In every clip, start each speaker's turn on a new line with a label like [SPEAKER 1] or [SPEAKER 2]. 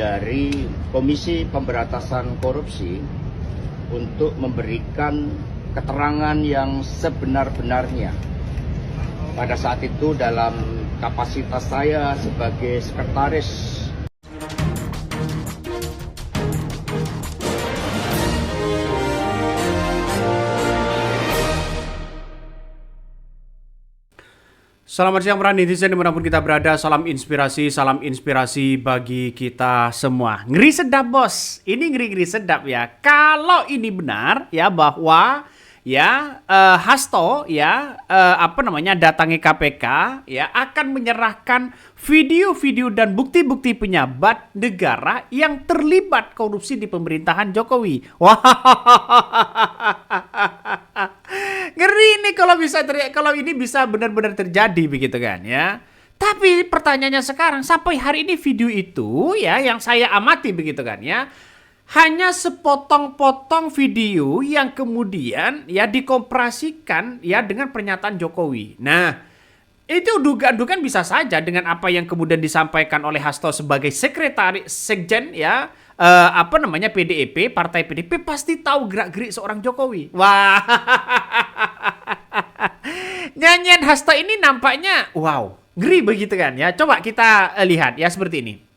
[SPEAKER 1] dari Komisi Pemberantasan Korupsi untuk memberikan keterangan yang sebenar-benarnya. Pada saat itu dalam kapasitas saya sebagai sekretaris.
[SPEAKER 2] Selamat siang para netizen dimanapun kita berada, salam inspirasi bagi kita semua. Ngeri sedap bos, ini ngeri sedap ya. Kalau ini benar ya bahwa ya Hasto ya datangi KPK ya akan menyerahkan video-video dan bukti-bukti pejabat negara yang terlibat korupsi di pemerintahan Jokowi. Wah, ngeri nih kalau ini bisa benar-benar terjadi begitu kan ya. Tapi pertanyaannya sekarang sampai hari ini video itu ya yang saya amati begitu kan ya. Hanya sepotong-potong video yang kemudian ya dikompresikan ya dengan pernyataan Jokowi. Nah, itu dugaan-dugaan bisa saja dengan apa yang kemudian disampaikan oleh Hasto sebagai sekretaris sekjen ya PDIP, partai PDIP pasti tahu gerak-gerik seorang Jokowi. Wah. Nyanyian Hasto ini nampaknya wow, ngeri begitu kan ya. Coba kita lihat ya seperti ini.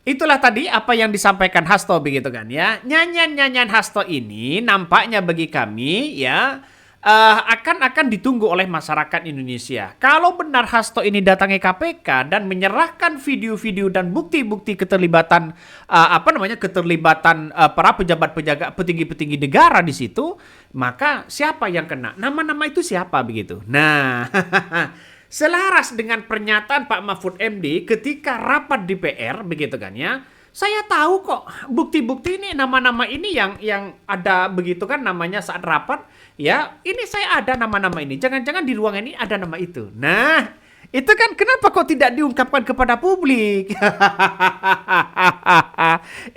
[SPEAKER 2] Itulah tadi apa yang disampaikan Hasto begitu kan ya. Nyanyian Hasto ini nampaknya bagi kami ya akan ditunggu oleh masyarakat Indonesia. Kalau benar Hasto ini datangi KPK dan menyerahkan video-video dan bukti-bukti keterlibatan para pejabat-pejabat petinggi-petinggi negara di situ, maka siapa yang kena? Nama-nama itu siapa begitu? Nah, selaras dengan pernyataan Pak Mahfud MD ketika rapat di PR begitu kan ya. Saya tahu kok bukti-bukti ini nama-nama ini yang ada begitu kan namanya saat rapat ya. Ini saya ada nama-nama ini. Jangan-jangan di ruangan ini ada nama itu. Nah, itu kan kenapa kok tidak diungkapkan kepada publik?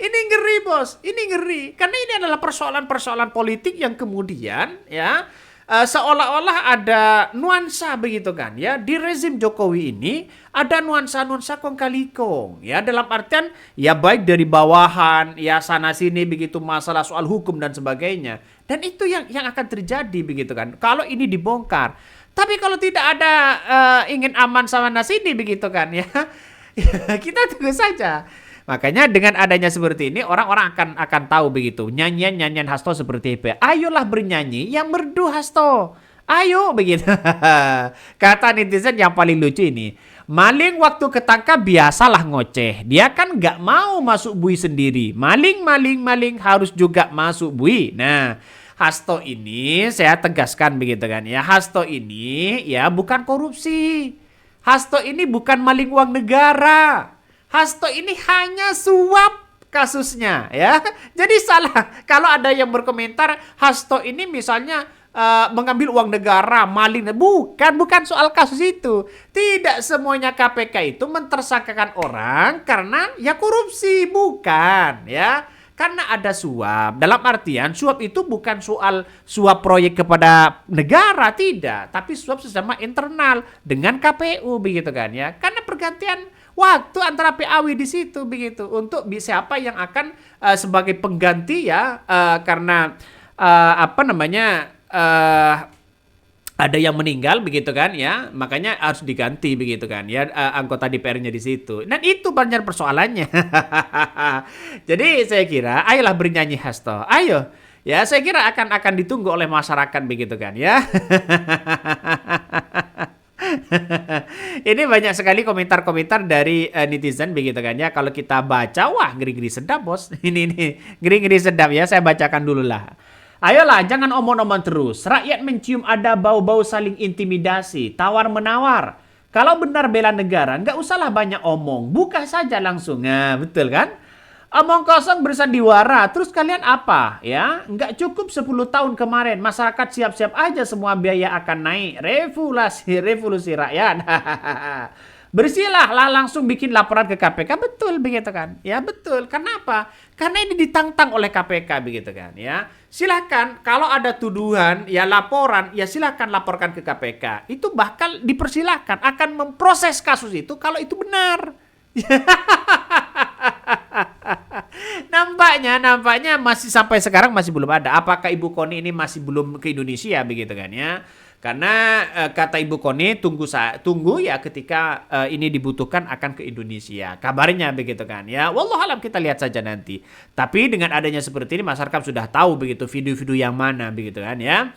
[SPEAKER 2] Ini ngeri bos, ini ngeri. Karena ini adalah persoalan-persoalan politik yang kemudian ya seolah-olah ada nuansa begitu kan ya di rezim Jokowi ini ada nuansa kong kali kong ya dalam artian ya baik dari bawahan ya sana sini begitu masalah soal hukum dan sebagainya dan itu yang akan terjadi begitu kan kalau ini dibongkar. Tapi kalau tidak ada ingin aman sana sini begitu kan ya kita tunggu saja. Makanya dengan adanya seperti ini orang-orang akan tahu begitu. Nyanyian Hasto seperti itu. Ayolah bernyanyi yang merdu Hasto. Ayo begitu. Kata netizen yang paling lucu ini. Maling waktu ketangkap biasalah ngoceh. Dia kan nggak mau masuk bui sendiri. Maling harus juga masuk bui. Nah, Hasto ini saya tegaskan begitu kan ya. Hasto ini ya bukan korupsi. Hasto ini bukan maling uang negara. Hasto ini hanya suap kasusnya ya. Jadi salah kalau ada yang berkomentar Hasto ini misalnya mengambil uang negara, maling. Bukan soal kasus itu. Tidak semuanya KPK itu mentersangkakan orang karena ya korupsi, bukan ya. Karena ada suap. Dalam artian suap itu bukan soal suap proyek kepada negara, tidak. Tapi suap sesama internal dengan KPU begitu kan ya. Karena pergantian waktu antara PAW di situ begitu untuk siapa yang akan sebagai pengganti ya karena ada yang meninggal begitu kan ya makanya harus diganti begitu kan ya anggota DPR-nya di situ dan itu banyak persoalannya. Jadi saya kira ayolah bernyanyi Hasto, ayo ya saya kira akan ditunggu oleh masyarakat begitu kan ya. Ini banyak sekali komentar-komentar dari netizen begitu kan ya. Kalau kita baca wah ngeri-ngeri sedap bos. Ini ngeri-ngeri sedap ya. Saya bacakan dulu lah. Ayolah jangan omong-omong terus. Rakyat mencium ada bau-bau saling intimidasi, tawar-menawar. Kalau benar bela negara nggak usahlah banyak omong. Buka saja langsung. Nah, betul kan? Omong kosong bersandiwara, terus kalian apa? Ya, nggak cukup 10 tahun kemarin, masyarakat siap-siap aja semua biaya akan naik. Revolusi rakyat. Bersihlah lah langsung bikin laporan ke KPK. Betul begitu kan? Ya betul. Kenapa? Karena ini ditantang oleh KPK begitu kan ya. Silakan kalau ada tuduhan ya laporan ya silakan laporkan ke KPK. Itu bakal dipersilahkan akan memproses kasus itu kalau itu benar. Nampaknya masih sampai sekarang masih belum ada. Apakah Ibu Koni ini masih belum ke Indonesia begitu kan ya? Karena kata Ibu Koni tunggu ya ketika ini dibutuhkan akan ke Indonesia. Kabarnya begitu kan ya. Wallahualam kita lihat saja nanti. Tapi dengan adanya seperti ini masyarakat sudah tahu begitu video-video yang mana begitu kan ya.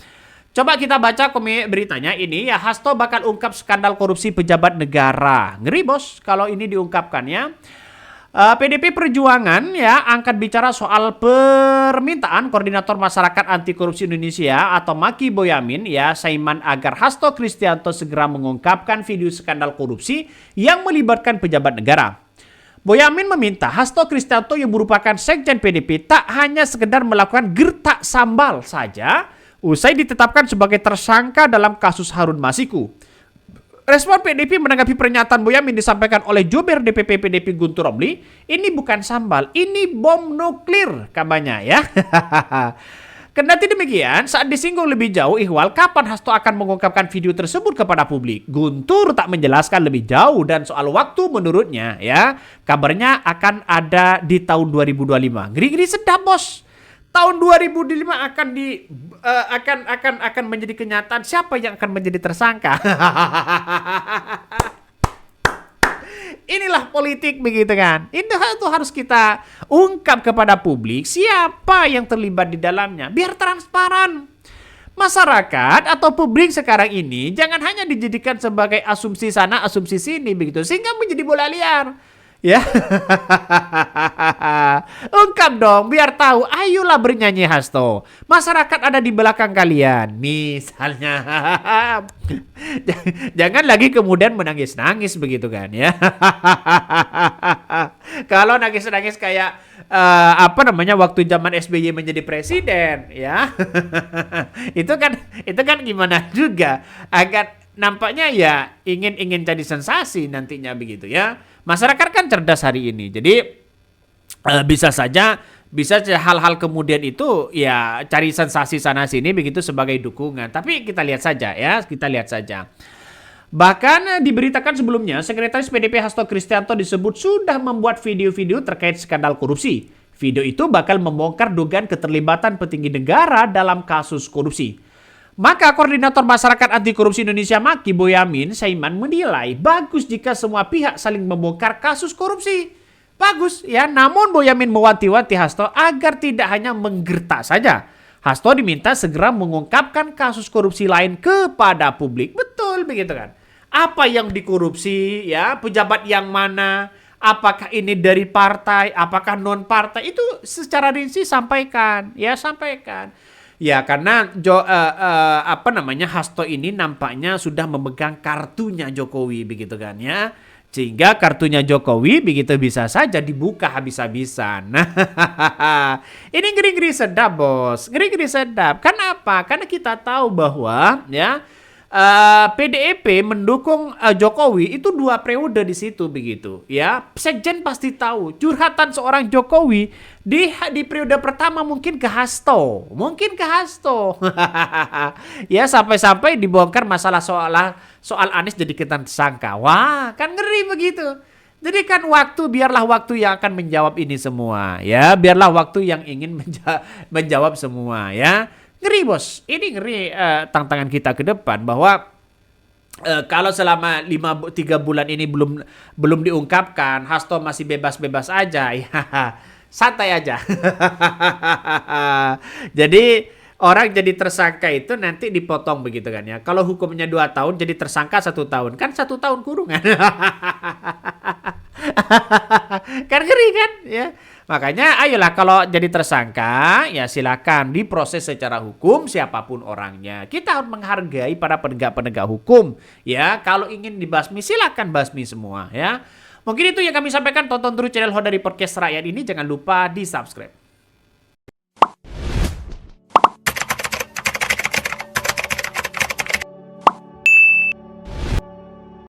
[SPEAKER 2] Coba kita baca beritanya ini ya, Hasto bakal ungkap skandal korupsi pejabat negara. Ngeri bos kalau ini diungkapkan ya. PDP Perjuangan ya angkat bicara soal permintaan Koordinator Masyarakat Anti Korupsi Indonesia atau Maki Boyamin ya Saiman agar Hasto Kristianto segera mengungkapkan video skandal korupsi yang melibatkan pejabat negara. Boyamin meminta Hasto Kristianto yang merupakan sekjen PDP tak hanya sekedar melakukan gertak sambal saja usai ditetapkan sebagai tersangka dalam kasus Harun Masiku. Respon PDP menanggapi pernyataan Boyamin disampaikan oleh Jubir DPP PDP Guntur Romli, ini bukan sambal, ini bom nuklir kabarnya ya. Kendati demikian, saat disinggung lebih jauh ihwal kapan Hasto akan mengungkapkan video tersebut kepada publik, Guntur tak menjelaskan lebih jauh dan soal waktu menurutnya ya, kabarnya akan ada di tahun 2025. Ngeri-ngeri sedap bos. Tahun 2005 akan menjadi kenyataan siapa yang akan menjadi tersangka. Inilah politik begitu kan. Itu harus kita ungkap kepada publik siapa yang terlibat di dalamnya biar transparan. Masyarakat atau publik sekarang ini jangan hanya dijadikan sebagai asumsi sana asumsi sini begitu sehingga menjadi bola liar. Ya, ungkap dong biar tahu. Ayolah bernyanyi Hasto. Masyarakat ada di belakang kalian. Misalnya, jangan lagi kemudian menangis-nangis begitu kan ya. Kalau nangis-nangis kayak waktu zaman SBY menjadi presiden ya, itu kan gimana juga. Agak nampaknya ya ingin jadi sensasi nantinya begitu ya. Masyarakat kan cerdas hari ini, jadi bisa hal-hal kemudian itu ya cari sensasi sana sini begitu sebagai dukungan. Tapi kita lihat saja ya, Bahkan diberitakan sebelumnya, Sekretaris PDP Hasto Kristianto disebut sudah membuat video-video terkait skandal korupsi. Video itu bakal membongkar dugaan keterlibatan petinggi negara dalam kasus korupsi. Maka Koordinator Masyarakat Anti Korupsi Indonesia Maki Boyamin Saiman menilai bagus jika semua pihak saling membongkar kasus korupsi. Bagus ya, namun Boyamin mewanti-wanti Hasto agar tidak hanya menggertak saja. Hasto diminta segera mengungkapkan kasus korupsi lain kepada publik. Betul begitu kan? Apa yang dikorupsi ya, pejabat yang mana, apakah ini dari partai, apakah non partai, itu secara rinci sampaikan. Ya karena Hasto ini nampaknya sudah memegang kartunya Jokowi begitu kan ya. Sehingga kartunya Jokowi begitu bisa saja dibuka habis-habisan. Ini ngeri-ngeri sedap bos. Ngeri-ngeri sedap. Kenapa? Karena kita tahu bahwa ya PDIP mendukung Jokowi itu 2 periode di situ begitu ya. Sekjen pasti tahu curhatan seorang Jokowi di periode pertama mungkin ke Hasto. Ya sampai-sampai dibongkar masalah soal Anies jadi tersangka. Wah, kan ngeri begitu. Jadi kan biarlah waktu yang akan menjawab ini semua ya. Biarlah waktu yang ingin menjawab semua ya. Ngeri bos, ini ngeri tantangan kita ke depan bahwa kalau selama 3 bulan ini belum diungkapkan, Hasto masih bebas-bebas aja, ya santai aja. Jadi orang jadi tersangka itu nanti dipotong begitu kan ya. Kalau hukumnya 2 tahun jadi tersangka 1 tahun, kan 1 tahun kurungan. Kan ngeri kan ya. Makanya ayolah kalau jadi tersangka ya silakan diproses secara hukum siapapun orangnya. Kita harus menghargai para penegak-penegak hukum ya. Kalau ingin dibasmi silakan basmi semua ya. Mungkin itu yang kami sampaikan. Tonton terus channel Ho dari Podcast Rakyat ini, jangan lupa di-subscribe.